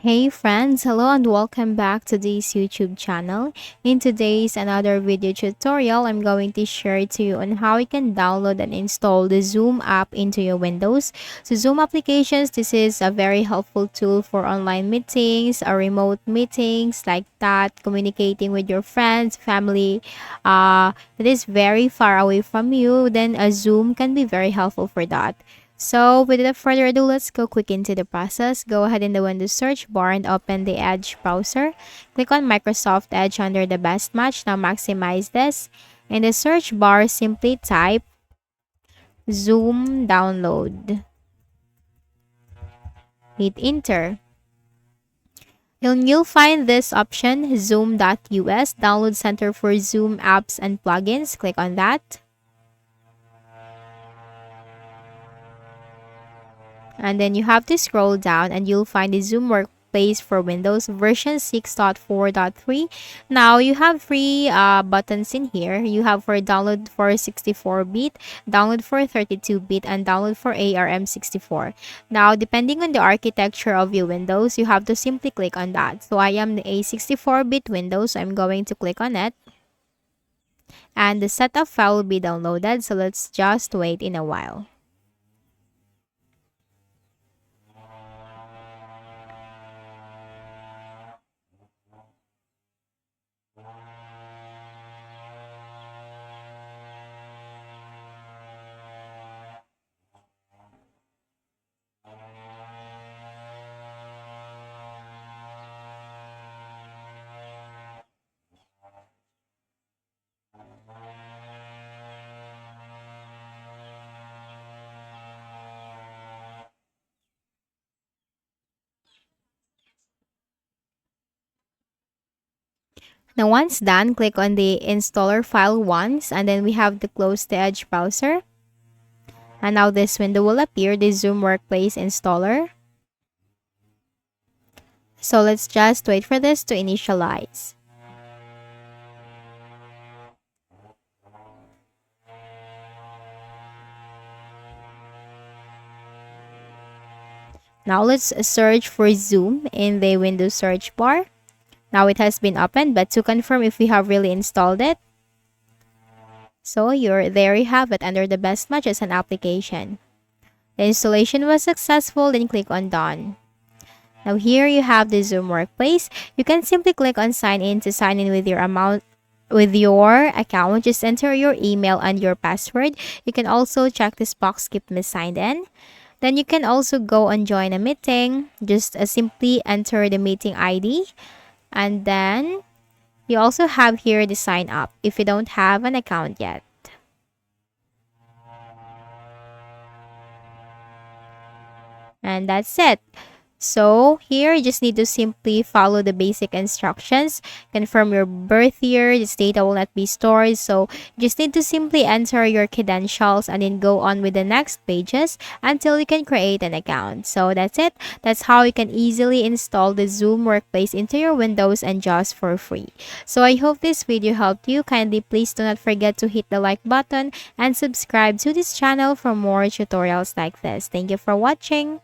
Hey friends, hello and welcome back to this YouTube channel. In today's another video tutorial, I'm going to share to you on how you can download and install the Zoom app into your Windows. So Zoom applications, this is a very helpful tool for online meetings or remote meetings like that, communicating with your friends, family that is very far away from you. Then a Zoom can be very helpful for that. So without further ado, let's go quick into the process. Go ahead in the Windows search bar and open the Edge browser. Click on Microsoft Edge under the best match. Now maximize this. In the search bar, simply type Zoom download. Hit enter. You'll find this option, Zoom.us, Download Center for Zoom apps and plugins. Click on that. And then you have to scroll down and you'll find the Zoom Workplace for Windows version 6.4.3. Now you have three buttons in here. You have for download for 64-bit, download for 32-bit, and download for ARM64. Now, depending on the architecture of your Windows, you have to simply click on that. So I am the A64-bit Windows, so I'm going to click on it. And the setup file will be downloaded. So let's just wait in a while. Now once done, click on the installer file once and then we have to close the Edge browser. And now this window will appear, the Zoom Workplace installer. So let's just wait for this to initialize. Now let's search for Zoom in the Windows search bar. Now it has been opened, but to confirm if we have really installed it. So there you have it under the best match as an application. The installation was successful, then click on Done. Now here you have the Zoom Workplace. You can simply click on Sign In to sign in with your account. Just enter your email and your password. You can also check this box, Keep Me Signed In. Then you can also go and join a meeting. Just simply enter the meeting ID. And then you also have here the sign up if you don't have an account yet. And that's it. So here you just need to simply follow the basic instructions, confirm your birth year, this data will not be stored. So you just need to simply enter your credentials and then go on with the next pages until you can create an account. So that's it. That's how you can easily install the Zoom Workplace into your Windows and just for free. So I hope this video helped you. Kindly please do not forget to hit the like button and subscribe to this channel for more tutorials like this. Thank you for watching.